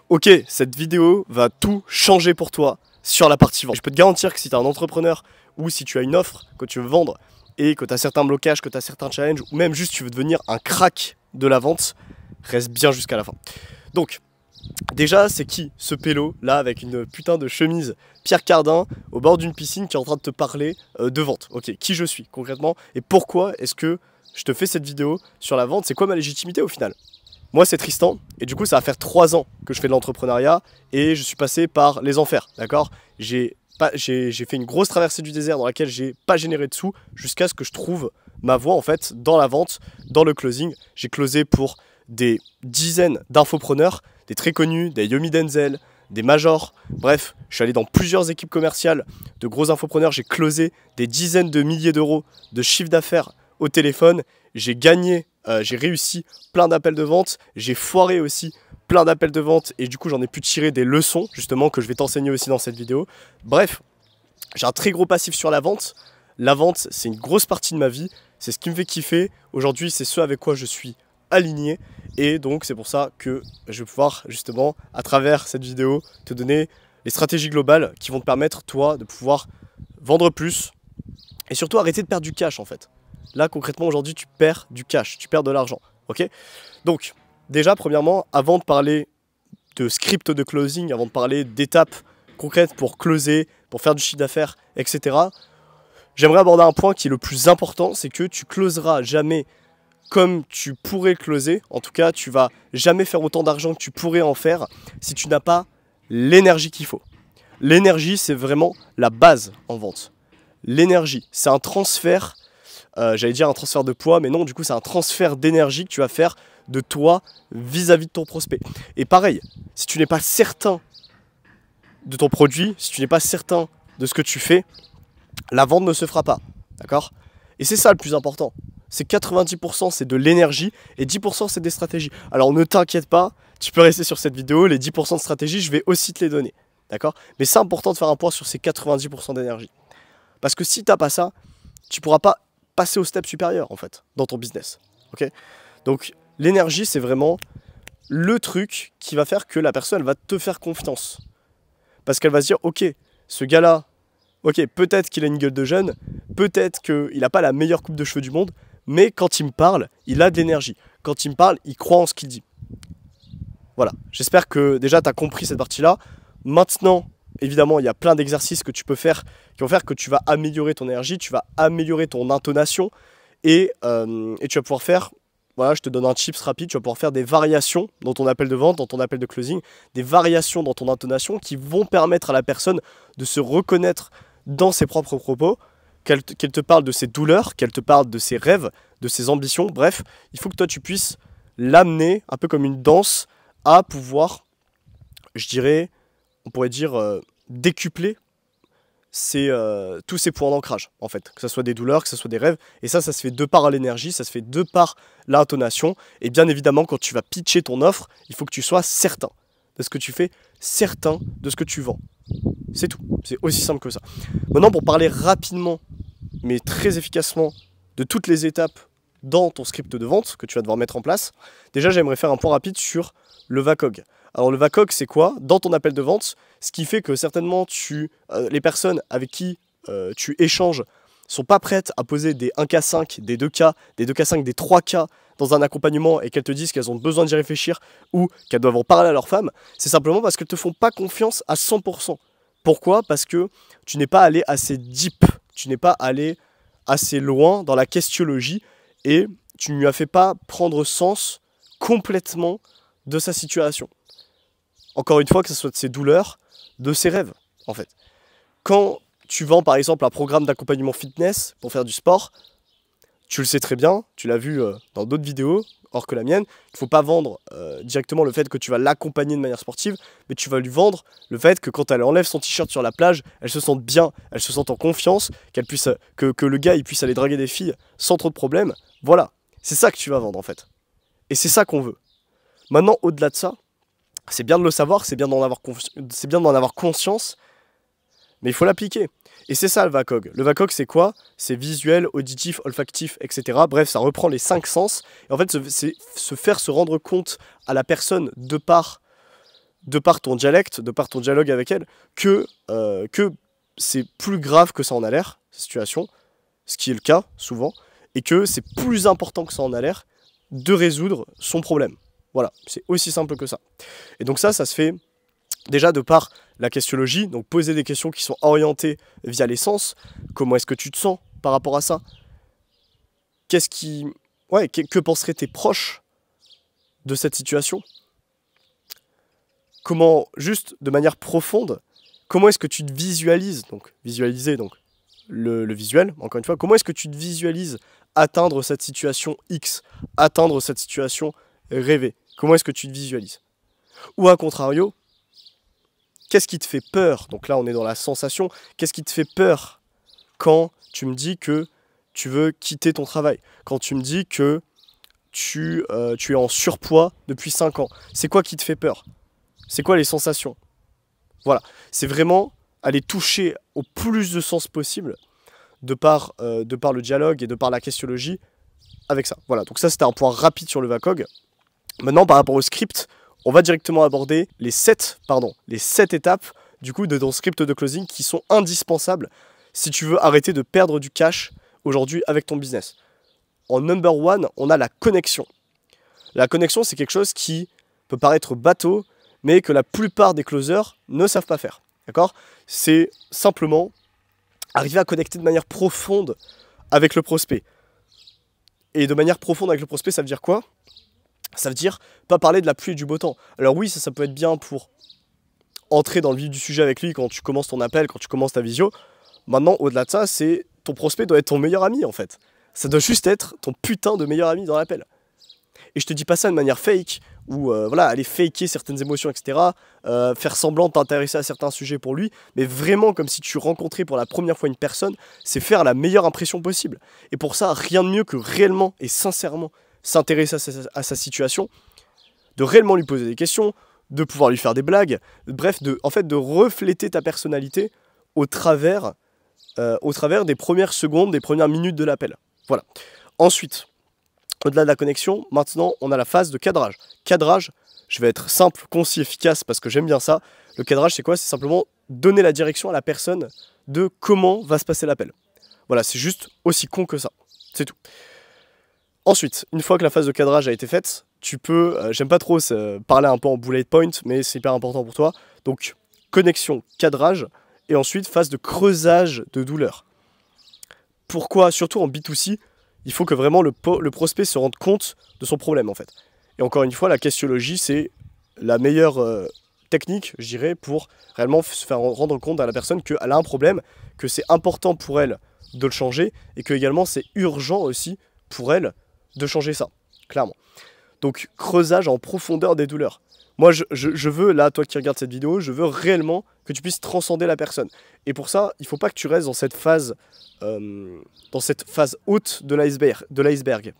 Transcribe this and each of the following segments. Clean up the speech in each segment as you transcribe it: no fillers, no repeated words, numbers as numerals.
Ok, cette vidéo va tout changer pour toi sur la partie vente. Je peux te garantir que si tu es un entrepreneur ou si tu as une offre que tu veux vendre et que tu as certains blocages, que tu as certains challenges ou même juste tu veux devenir un crack de la vente, reste bien jusqu'à la fin. Donc, déjà, c'est qui ce pélo là avec une putain de chemise Pierre Cardin au bord d'une piscine qui est en train de te parler de vente? Ok, qui je suis concrètement et pourquoi est-ce que je te fais cette vidéo sur la vente? C'est quoi ma légitimité au final? Moi, c'est Tristan, et du coup, ça va faire 3 ans que je fais de l'entrepreneuriat, et je suis passé par les enfers, d'accord? J'ai fait une grosse traversée du désert dans laquelle j'ai pas généré de sous, jusqu'à ce que je trouve ma voie, en fait, dans la vente, dans le closing. J'ai closé pour des dizaines d'infopreneurs, des très connus, des Yomi Denzel, des majors, bref, je suis allé dans plusieurs équipes commerciales de gros infopreneurs, j'ai closé des dizaines de milliers d'euros de chiffre d'affaires au téléphone, j'ai gagné, j'ai réussi plein d'appels de vente, j'ai foiré aussi plein d'appels de vente et du coup j'en ai pu tirer des leçons justement que je vais t'enseigner aussi dans cette vidéo. Bref, j'ai un très gros passif sur la vente. La vente, c'est une grosse partie de ma vie, c'est ce qui me fait kiffer. Aujourd'hui, c'est ce avec quoi je suis aligné et donc c'est pour ça que je vais pouvoir justement à travers cette vidéo te donner les stratégies globales qui vont te permettre toi de pouvoir vendre plus et surtout arrêter de perdre du cash en fait. Là, concrètement, aujourd'hui, tu perds du cash, tu perds de l'argent, ok? Donc, déjà, premièrement, avant de parler de script de closing, avant de parler d'étapes concrètes pour closer, pour faire du chiffre d'affaires, etc., j'aimerais aborder un point qui est le plus important, c'est que tu closeras jamais comme tu pourrais closer. En tout cas, tu vas jamais faire autant d'argent que tu pourrais en faire si tu n'as pas l'énergie qu'il faut. L'énergie, c'est vraiment la base en vente. L'énergie, c'est un transfert. J'allais dire un transfert de poids, mais non, du coup, c'est un transfert d'énergie que tu vas faire de toi vis-à-vis de ton prospect. Et pareil, si tu n'es pas certain de ton produit, si tu n'es pas certain de ce que tu fais, la vente ne se fera pas, d'accord? Et c'est ça le plus important. C'est 90% c'est de l'énergie et 10% c'est des stratégies. Alors ne t'inquiète pas, tu peux rester sur cette vidéo, les 10% de stratégie, je vais aussi te les donner, d'accord? Mais c'est important de faire un point sur ces 90% d'énergie. Parce que si tu n'as pas ça, tu ne pourras pas passer au step supérieur en fait dans ton business. Ok? Donc l'énergie c'est vraiment le truc qui va faire que la personne elle va te faire confiance. Parce qu'elle va se dire ok, ce gars-là, ok, peut-être qu'il a une gueule de jeune, peut-être qu'il n'a pas la meilleure coupe de cheveux du monde, mais quand il me parle, il a de l'énergie. Quand il me parle, il croit en ce qu'il dit. Voilà, j'espère que déjà tu as compris cette partie-là. Maintenant, évidemment, il y a plein d'exercices que tu peux faire qui vont faire que tu vas améliorer ton énergie, tu vas améliorer ton intonation et tu vas pouvoir faire, voilà, je te donne un tips rapide, tu vas pouvoir faire des variations dans ton appel de vente, dans ton appel de closing, des variations dans ton intonation qui vont permettre à la personne de se reconnaître dans ses propres propos, qu'elle te parle de ses douleurs, qu'elle te parle de ses rêves, de ses ambitions, bref, il faut que toi tu puisses l'amener un peu comme une danse à pouvoir, je dirais, on pourrait dire décupler tous ces points d'ancrage en fait, que ce soit des douleurs, que ce soit des rêves, et ça se fait de par l'énergie, ça se fait de par l'intonation, et bien évidemment quand tu vas pitcher ton offre, il faut que tu sois certain de ce que tu fais, certain de ce que tu vends. C'est tout, c'est aussi simple que ça. Maintenant pour parler rapidement, mais très efficacement, de toutes les étapes dans ton script de vente que tu vas devoir mettre en place, déjà j'aimerais faire un point rapide sur le VACOG. Alors le VACOG c'est quoi? Dans ton appel de vente, ce qui fait que certainement les personnes avec qui tu échanges sont pas prêtes à poser des 1K5, des 2K, des 2K5, des 3K dans un accompagnement et qu'elles te disent qu'elles ont besoin d'y réfléchir ou qu'elles doivent en parler à leur femme, c'est simplement parce qu'elles te font pas confiance à 100%. Pourquoi? Parce que tu n'es pas allé assez deep, tu n'es pas allé assez loin dans la questiologie et tu ne lui as fait pas prendre sens complètement de sa situation. Encore une fois, que ce soit de ses douleurs, de ses rêves, en fait. Quand tu vends, par exemple, un programme d'accompagnement fitness pour faire du sport, tu le sais très bien, tu l'as vu dans d'autres vidéos, hors que la mienne, il ne faut pas vendre directement le fait que tu vas l'accompagner de manière sportive, mais tu vas lui vendre le fait que quand elle enlève son t-shirt sur la plage, elle se sente bien, elle se sente en confiance, que le gars il puisse aller draguer des filles sans trop de problèmes. Voilà, c'est ça que tu vas vendre, en fait. Et c'est ça qu'on veut. Maintenant, au-delà de ça, c'est bien de le savoir, c'est bien d'en avoir conscience, mais il faut l'appliquer. Et c'est ça le VACOG. Le VACOG c'est quoi? C'est visuel, auditif, olfactif, etc. Bref, ça reprend les 5 sens. Et en fait, c'est se faire se rendre compte à la personne de par de par ton dialecte, de par ton dialogue avec elle, que c'est plus grave que ça en a l'air, cette situation, ce qui est le cas souvent, et que c'est plus important que ça en a l'air de résoudre son problème. Voilà, c'est aussi simple que ça. Et donc ça se fait déjà de par la questiologie, donc poser des questions qui sont orientées via les sens. Comment est-ce que tu te sens par rapport à ça? Que penseraient tes proches de cette situation? Comment, juste de manière profonde, comment est-ce que tu te visualises, donc visualiser donc le visuel, encore une fois, comment est-ce que tu te visualises atteindre cette situation X, atteindre cette situation rêvée? Comment est-ce que tu te visualises? Ou à contrario, qu'est-ce qui te fait peur? Donc là, on est dans la sensation. Qu'est-ce qui te fait peur quand tu me dis que tu veux quitter ton travail? Quand tu me dis que tu es en surpoids depuis 5 ans? C'est quoi qui te fait peur? C'est quoi les sensations? Voilà, c'est vraiment aller toucher au plus de sens possible de par le dialogue et de par la questiologie avec ça. Voilà, donc ça c'était un point rapide sur le VACOG. Maintenant, par rapport au script, on va directement aborder les 7 étapes du coup de ton script de closing qui sont indispensables si tu veux arrêter de perdre du cash aujourd'hui avec ton business. En number 1, on a la connexion. La connexion, c'est quelque chose qui peut paraître bateau, mais que la plupart des closers ne savent pas faire. D'accord? C'est simplement arriver à connecter de manière profonde avec le prospect. Et de manière profonde avec le prospect, ça veut dire quoi? Ça veut dire pas parler de la pluie et du beau temps. Alors oui, ça peut être bien pour entrer dans le vif du sujet avec lui quand tu commences ton appel, quand tu commences ta visio. Maintenant, au-delà de ça, c'est ton prospect doit être ton meilleur ami en fait. Ça doit juste être ton putain de meilleur ami dans l'appel. Et je te dis pas ça de manière fake, ou voilà, aller faker certaines émotions, etc. Faire semblant de t'intéresser à certains sujets pour lui, mais vraiment comme si tu rencontrais pour la première fois une personne, c'est faire la meilleure impression possible. Et pour ça, rien de mieux que réellement et sincèrement s'intéresser à sa situation, de réellement lui poser des questions, de pouvoir lui faire des blagues, bref, de refléter ta personnalité au travers des premières secondes, des premières minutes de l'appel. Voilà. Ensuite, au-delà de la connexion, maintenant, on a la phase de cadrage. Cadrage, je vais être simple, concis, efficace, parce que j'aime bien ça. Le cadrage, c'est quoi? C'est simplement donner la direction à la personne de comment va se passer l'appel. Voilà, c'est juste aussi con que ça. C'est tout. Ensuite, une fois que la phase de cadrage a été faite, tu peux, j'aime pas trop parler un peu en bullet point, mais c'est hyper important pour toi. Donc, connexion, cadrage, et ensuite, phase de creusage de douleur. Pourquoi? Surtout en B2C, il faut que vraiment le prospect se rende compte de son problème en fait. Et encore une fois, la questiologie, c'est la meilleure technique, je dirais, pour réellement se faire rendre compte à la personne qu'elle a un problème, que c'est important pour elle de le changer, et que également c'est urgent aussi pour elle de changer ça, clairement. Donc creusage en profondeur des douleurs. Moi je veux, là toi qui regardes cette vidéo, je veux réellement que tu puisses transcender la personne. Et pour ça, il ne faut pas que tu restes dans cette phase haute de l'iceberg.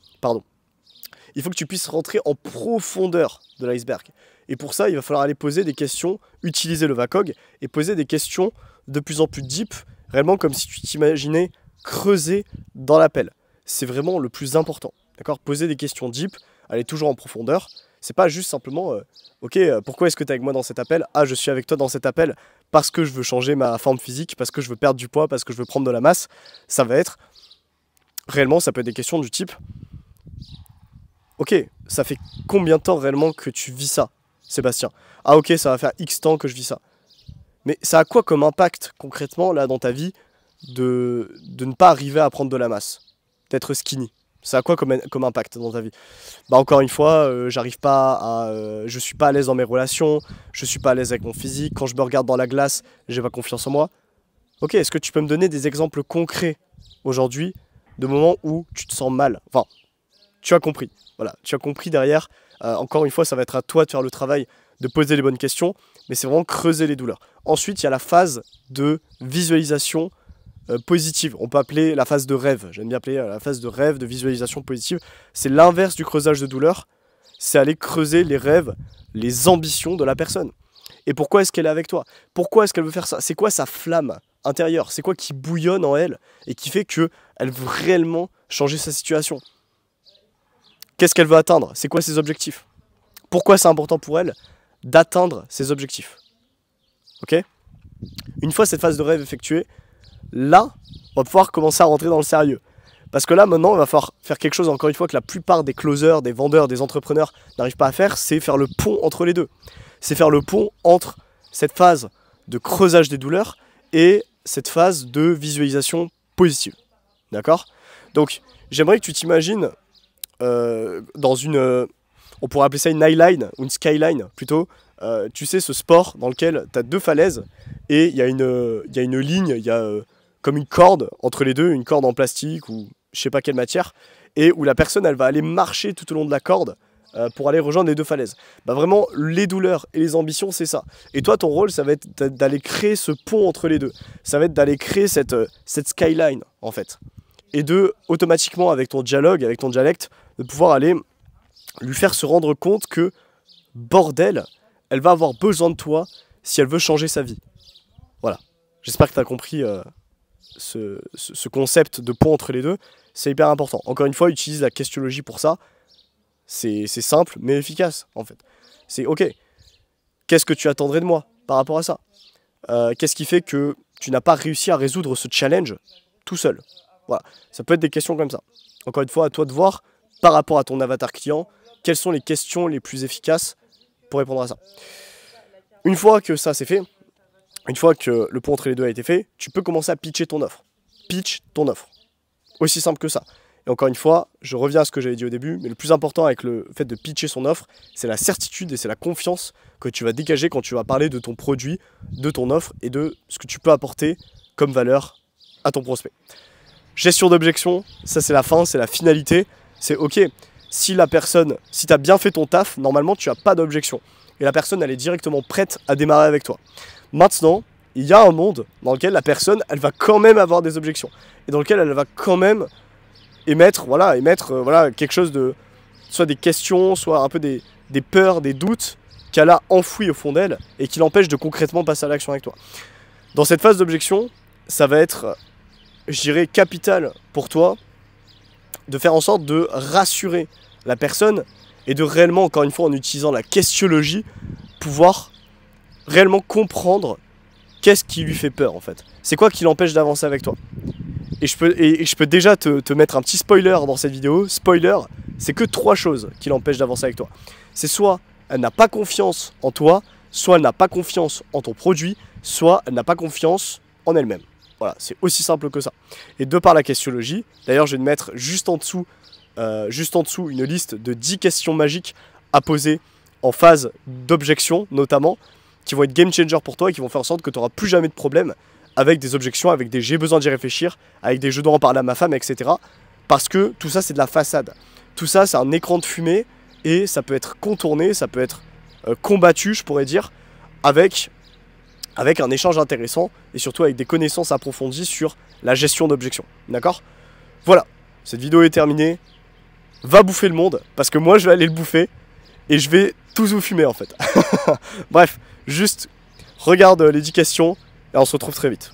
Il faut que tu puisses rentrer en profondeur de l'iceberg. Et pour ça, il va falloir aller poser des questions, utiliser le VACOG, et poser des questions de plus en plus deep, réellement comme si tu t'imaginais creuser dans l'appel. C'est vraiment le plus important. D'accord? Poser des questions deep, aller toujours en profondeur. C'est pas juste simplement, ok, pourquoi est-ce que tu es avec moi dans cet appel? Ah, je suis avec toi dans cet appel parce que je veux changer ma forme physique, parce que je veux perdre du poids, parce que je veux prendre de la masse. Ça va être, réellement, ça peut être des questions du type, ok, ça fait combien de temps réellement que tu vis ça, Sébastien? Ah ok, ça va faire X temps que je vis ça. Mais ça a quoi comme impact concrètement là dans ta vie de ne pas arriver à prendre de la masse, d'être skinny? Ça a quoi comme impact dans ta vie? Bah encore une fois, je suis pas à l'aise dans mes relations, je suis pas à l'aise avec mon physique, quand je me regarde dans la glace, j'ai pas confiance en moi. Ok, est-ce que tu peux me donner des exemples concrets aujourd'hui de moments où tu te sens mal? Enfin, tu as compris. Voilà, tu as compris derrière. Encore une fois, ça va être à toi de faire le travail, de poser les bonnes questions, mais c'est vraiment creuser les douleurs. Ensuite, il y a la phase de visualisation positive. On peut appeler la phase de rêve. J'aime bien appeler la phase de rêve, de visualisation positive. C'est l'inverse du creusage de douleur. C'est aller creuser les rêves, les ambitions de la personne. Et pourquoi est-ce qu'elle est avec toi? Pourquoi est-ce qu'elle veut faire ça? C'est quoi sa flamme intérieure? C'est quoi qui bouillonne en elle et qui fait qu'elle veut réellement changer sa situation? Qu'est-ce qu'elle veut atteindre? C'est quoi ses objectifs? Pourquoi c'est important pour elle d'atteindre ses objectifs. Ok? Une fois cette phase de rêve effectuée, là, on va pouvoir commencer à rentrer dans le sérieux. Parce que là, maintenant, il va falloir faire quelque chose, encore une fois, que la plupart des closers, des vendeurs, des entrepreneurs n'arrivent pas à faire, c'est faire le pont entre les deux. C'est faire le pont entre cette phase de creusage des douleurs et cette phase de visualisation positive. D'accord? Donc, j'aimerais que tu t'imagines dans une... on pourrait appeler ça une highline, ou une skyline, plutôt. Tu sais, ce sport dans lequel tu as deux falaises et il y a une ligne, il y a comme une corde entre les deux, une corde en plastique ou je sais pas quelle matière, et où la personne elle va aller marcher tout au long de la corde pour aller rejoindre les deux falaises. Bah vraiment, les douleurs et les ambitions, c'est ça. Et toi, ton rôle, ça va être d'aller créer ce pont entre les deux. Ça va être d'aller créer cette skyline, en fait. Et de, automatiquement, avec ton dialogue, avec ton dialecte, de pouvoir aller lui faire se rendre compte que, bordel, elle va avoir besoin de toi si elle veut changer sa vie. Voilà. J'espère que tu as compris ce concept de pont entre les deux. C'est hyper important. Encore une fois, utilise la questionologie pour ça. C'est simple, mais efficace, en fait. C'est ok, qu'est-ce que tu attendrais de moi par rapport à ça? Qu'est-ce qui fait que tu n'as pas réussi à résoudre ce challenge tout seul? Voilà, ça peut être des questions comme ça. Encore une fois, à toi de voir, par rapport à ton avatar client, quelles sont les questions les plus efficaces pour répondre à ça. Une fois que ça c'est fait, une fois que le pont entre les deux a été fait, tu peux commencer à pitcher ton offre. Pitch ton offre. Aussi simple que ça. Et encore une fois, je reviens à ce que j'avais dit au début, mais le plus important avec le fait de pitcher son offre, c'est la certitude et c'est la confiance que tu vas dégager quand tu vas parler de ton produit, de ton offre et de ce que tu peux apporter comme valeur à ton prospect. Gestion d'objection, ça c'est la fin, c'est la finalité. C'est ok, si la personne, si tu as bien fait ton taf, normalement tu n'as pas d'objection. Et la personne, elle est directement prête à démarrer avec toi. Maintenant, il y a un monde dans lequel la personne, elle va quand même avoir des objections. Et dans lequel elle va quand même émettre quelque chose de... soit des questions, soit un peu des peurs, des doutes qu'elle a enfouis au fond d'elle et qui l'empêchent de concrètement passer à l'action avec toi. Dans cette phase d'objection, ça va être, je dirais, capital pour toi de faire en sorte de rassurer la personne et de réellement, encore une fois, en utilisant la questionologie, pouvoir réellement comprendre qu'est-ce qui lui fait peur en fait. C'est quoi qui l'empêche d'avancer avec toi. Et je peux déjà te mettre un petit spoiler dans cette vidéo. Spoiler, c'est que 3 choses qui l'empêchent d'avancer avec toi. C'est soit elle n'a pas confiance en toi, soit elle n'a pas confiance en ton produit, soit elle n'a pas confiance en elle-même. Voilà, c'est aussi simple que ça. Et de par la questionologie, d'ailleurs je vais te mettre juste en dessous une liste de 10 questions magiques à poser en phase d'objection notamment, qui vont être game changer pour toi et qui vont faire en sorte que tu n'auras plus jamais de problème avec des objections, avec des j'ai besoin d'y réfléchir, avec des je dois en parler à ma femme, etc. Parce que tout ça c'est de la façade. Tout ça c'est un écran de fumée et ça peut être contourné, ça peut être combattu, je pourrais dire, avec un échange intéressant et surtout avec des connaissances approfondies sur la gestion d'objections. D'accord? Voilà, cette vidéo est terminée. Va bouffer le monde, parce que moi je vais aller le bouffer et je vais tous vous fumer en fait. Bref, juste regarde les 10 questions et on se retrouve très vite.